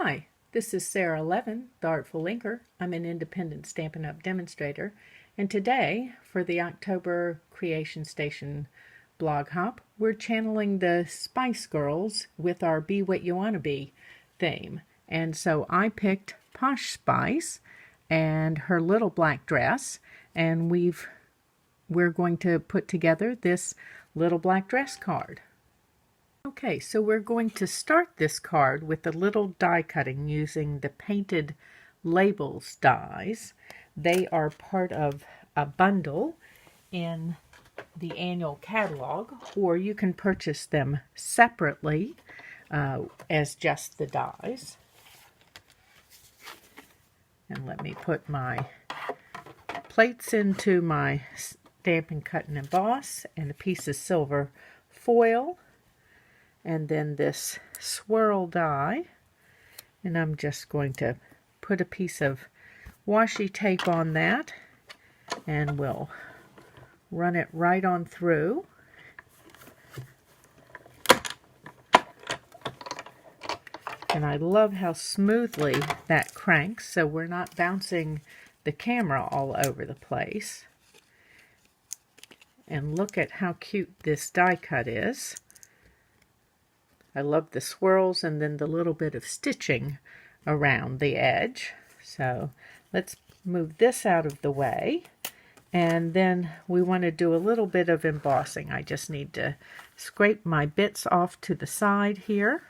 Hi, this is Sara Levin, the Artful Inker. I'm an independent Stampin' Up! Demonstrator, and today, for the October Creation Station blog hop, we're channeling the Spice Girls with our Be What You Wanna Be theme. And so I picked Posh Spice and her little black dress, and we're going to put together this little black dress card. Okay, so we're going to start this card with a little die cutting using the Painted Labels dies. They are part of a bundle in the annual catalog, or you can purchase them separately as just the dies. And let me put my plates into my Stampin' Cut and Emboss and a piece of silver foil. And then this swirl die, and I'm just going to put a piece of washi tape on that, and we'll run it right on through. And I love how smoothly that cranks, so we're not bouncing the camera all over the place. And look at how cute this die cut is. I love the swirls and then the little bit of stitching around the edge. So let's move this out of the way. And then we want to do a little bit of embossing. I just need to scrape my bits off to the side here.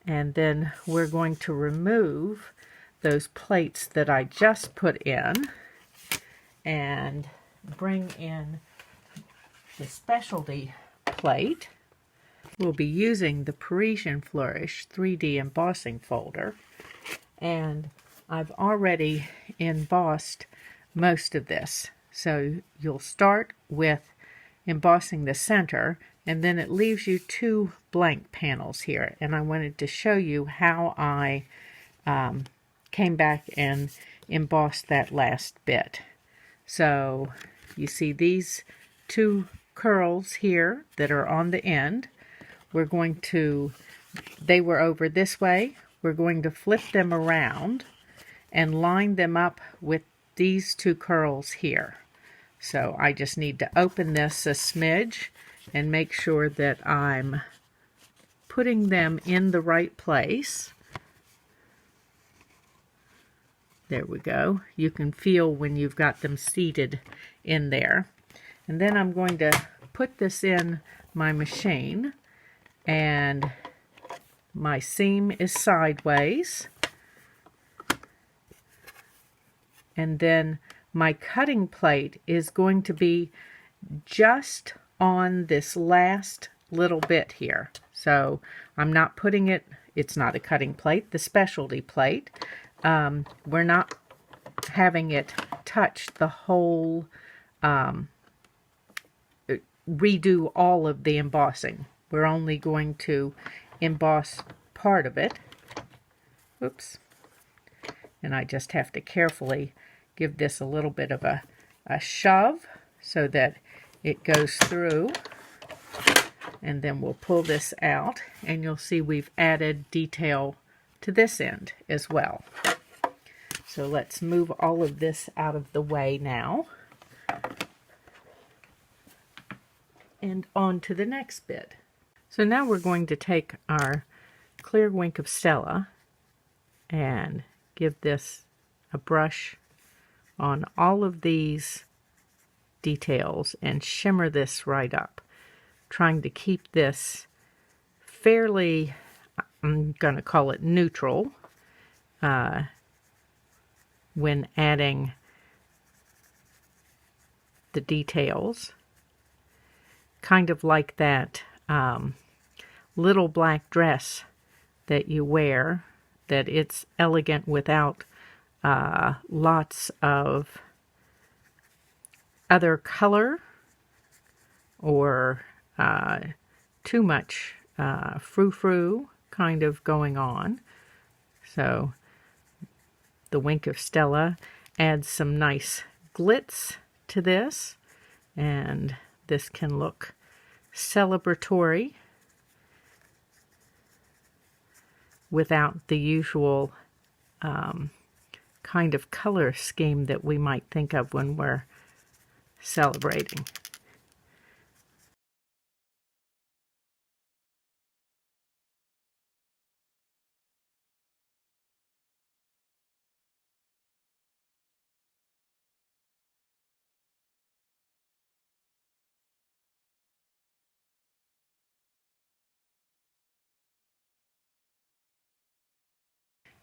And then we're going to remove those plates that I just put in and bring in the specialty plate. We'll be using the Parisian Flourish 3D embossing folder, and I've already embossed most of this. So you'll start with embossing the center, and then it leaves you two blank panels here, and I wanted to show you how I came back and embossed that last bit. So you see these two curls here that are on the end. They were over this way. We're going to flip them around and line them up with these two curls here. So I just need to open this a smidge and make sure that I'm putting them in the right place. There we go. You can feel when you've got them seated in there. And then I'm going to put this in my machine. And my seam is sideways. And then my cutting plate is going to be just on this last little bit here. So I'm not putting it's not a cutting plate, the specialty plate. We're not having it touch the whole, redo all of the embossing. We're only going to emboss part of it. Oops. And I just have to carefully give this a little bit of a shove so that it goes through. And then we'll pull this out, and you'll see we've added detail to this end as well. So let's move all of this out of the way now. And on to the next bit. So now we're going to take our clear wink of Stella and give this a brush on all of these details and shimmer this right up, trying to keep this fairly, I'm going to call it neutral, when adding the details. Kind of like that little black dress that you wear, that it's elegant without lots of other color or too much frou-frou kind of going on. So the Wink of Stella adds some nice glitz to this, and this can look celebratory. without the usual kind of color scheme that we might think of when we're celebrating.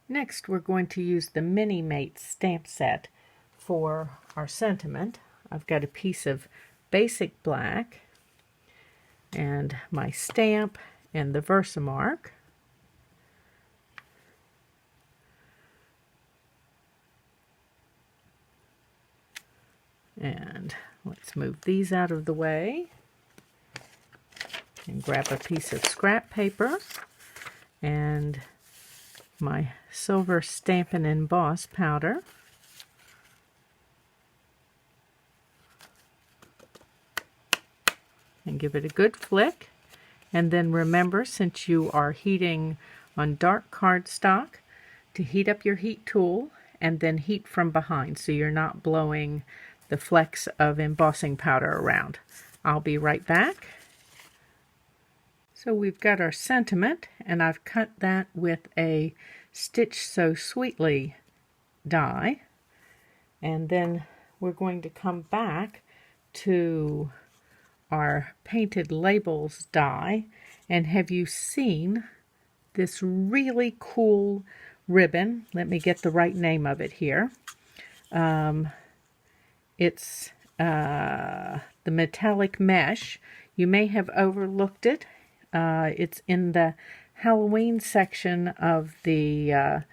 Next, we're going to use the Mini Mate stamp set for our sentiment. I've got a piece of basic black and my stamp and the Versamark. And let's move these out of the way and grab a piece of scrap paper and my silver Stampin' Emboss powder. And give it a good flick. And then remember, since you are heating on dark cardstock, to heat up your heat tool and then heat from behind so you're not blowing the flecks of embossing powder around. I'll be right back. So we've got our sentiment, and I've cut that with a Stitch So Sweetly die. And then we're going to come back to our painted labels die. And have you seen this really cool ribbon? Let me get the right name of it here. It's the metallic mesh. You may have overlooked it. It's in the Halloween section of the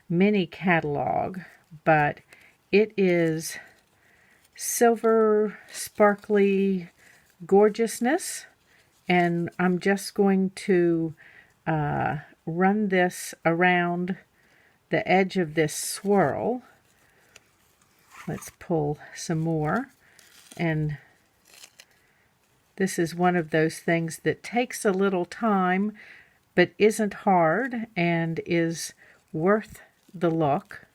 mini catalog, but it is silver, sparkly gorgeousness, and I'm just going to run this around the edge of this swirl. Let's pull some more, and this is one of those things that takes a little time but isn't hard and is worth the look.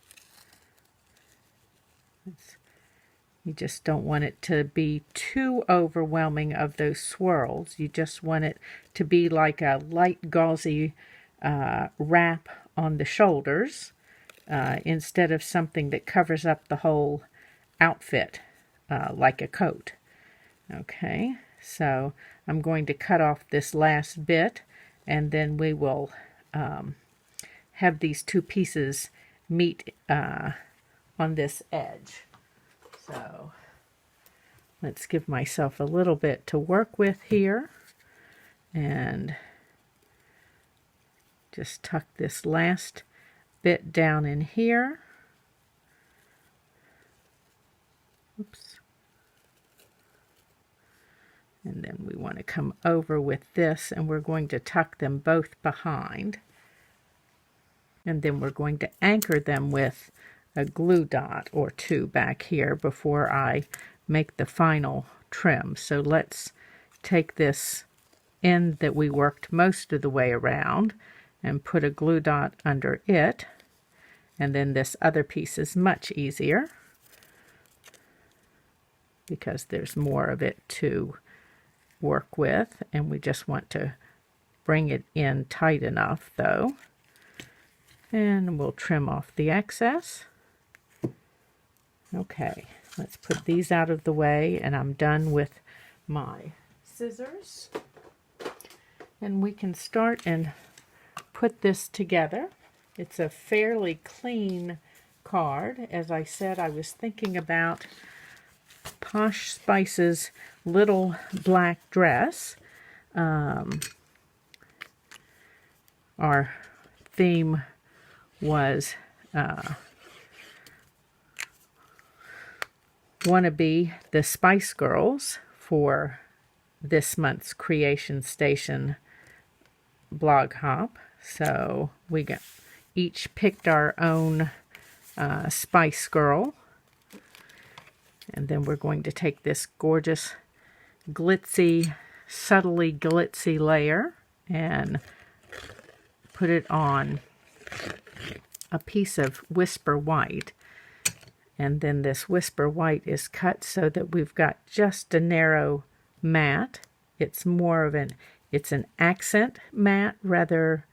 You just don't want it to be too overwhelming of those swirls. You just want it to be like a light gauzy wrap on the shoulders instead of something that covers up the whole outfit like a coat. Okay, so I'm going to cut off this last bit, and then we will have these two pieces meet on this edge. So let's give myself a little bit to work with here, and just tuck this last bit down in here. Oops. And then we want to come over with this, and we're going to tuck them both behind. And then we're going to anchor them with a glue dot or two back here before I make the final trim. So let's take this end that we worked most of the way around and put a glue dot under it. And then this other piece is much easier because there's more of it to work with, and we just want to bring it in tight enough though. And we'll trim off the excess. Okay, let's put these out of the way, and I'm done with my scissors. And we can start and put this together. It's a fairly clean card. As I said, I was thinking about Posh Spice's little black dress. Our theme was wannabe the Spice Girls for this month's Creation Station blog hop. So we each picked our own Spice Girl. And then we're going to take this gorgeous glitzy, subtly glitzy layer and put it on a piece of Whisper White. And then this Whisper White is cut so that we've got just a narrow mat. It's more of it's an accent mat rather,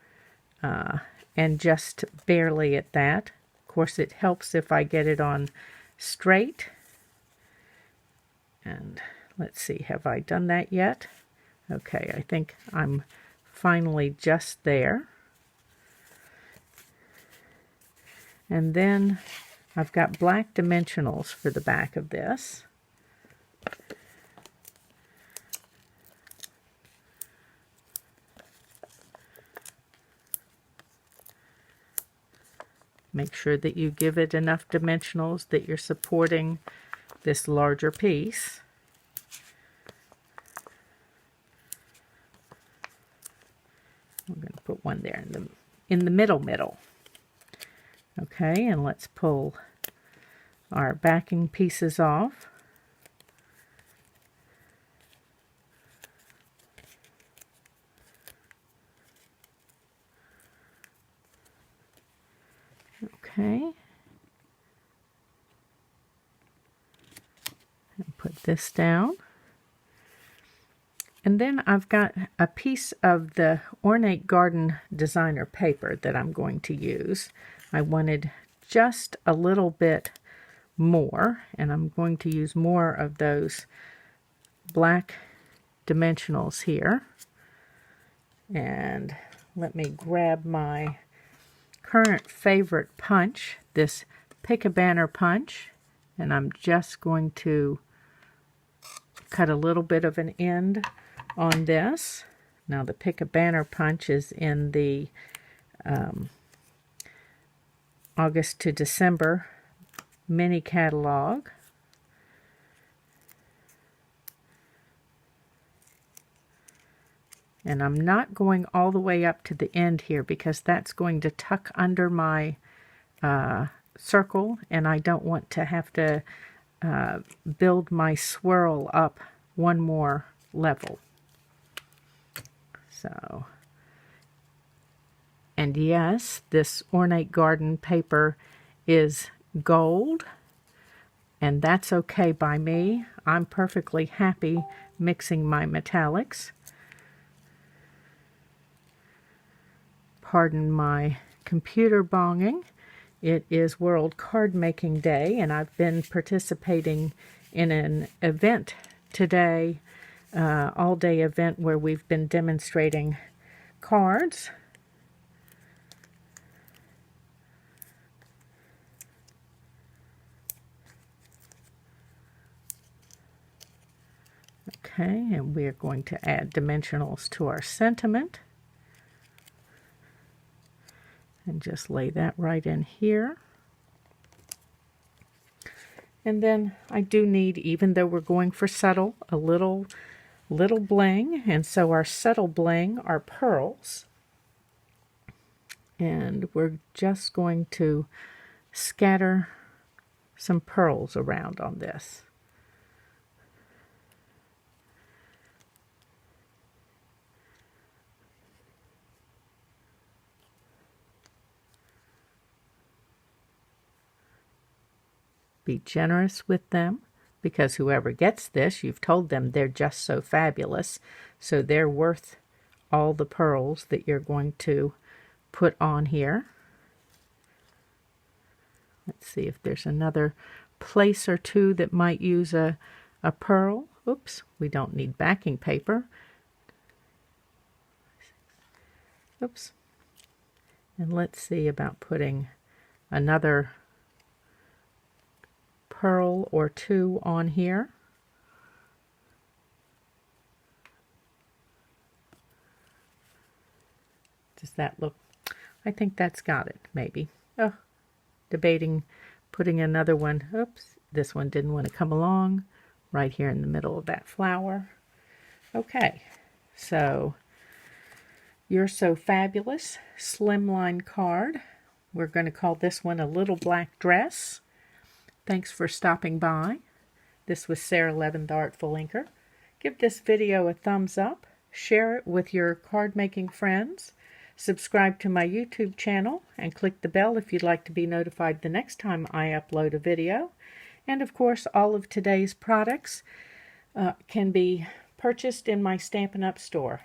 and just barely at that. Of course, it helps if I get it on straight. And let's see, have I done that yet? Okay, I think I'm finally just there. And then I've got black dimensionals for the back of this. Make sure that you give it enough dimensionals that you're supporting this larger piece. I'm going to put one there in the middle. Okay, and let's pull our backing pieces off. Okay. And put this down. And then I've got a piece of the Ornate Garden designer paper that I'm going to use. I wanted just a little bit more, and I'm going to use more of those black dimensionals here. And let me grab my current favorite punch, this Pick-a-Banner punch, and I'm just going to cut a little bit of an end on this. Now the Pick-a-Banner punch is in the August to December mini catalog. And I'm not going all the way up to the end here because that's going to tuck under my circle, and I don't want to have to build my swirl up one more level. So, and yes, this Ornate Garden paper is gold, and that's okay by me. I'm perfectly happy mixing my metallics. Pardon my computer bonging. It is World Card Making Day, and I've been participating in an event today, all-day event where we've been demonstrating cards. Okay, and we're going to add dimensionals to our sentiment. And just lay that right in here. And then I do need, even though we're going for subtle, a little bling. And so our subtle bling are pearls. And we're just going to scatter some pearls around on this. Be generous with them, because whoever gets this, you've told them they're just so fabulous, so they're worth all the pearls that you're going to put on here. Let's see if there's another place or two that might use a pearl. Oops, we don't need backing paper. Oops. And let's see about putting another pearl or two on here. Does that look? I think that's got it, maybe. Oh, debating putting another one. Oops, this one didn't want to come along. Right here in the middle of that flower. Okay, so You're So Fabulous Slimline card. We're going to call this one a Little Black Dress. Thanks for stopping by. This was Sara Levin, the Artful Inker. Give this video a thumbs up. Share it with your card making friends. Subscribe to my YouTube channel and click the bell if you'd like to be notified the next time I upload a video. And of course, all of today's products can be purchased in my Stampin' Up! Store.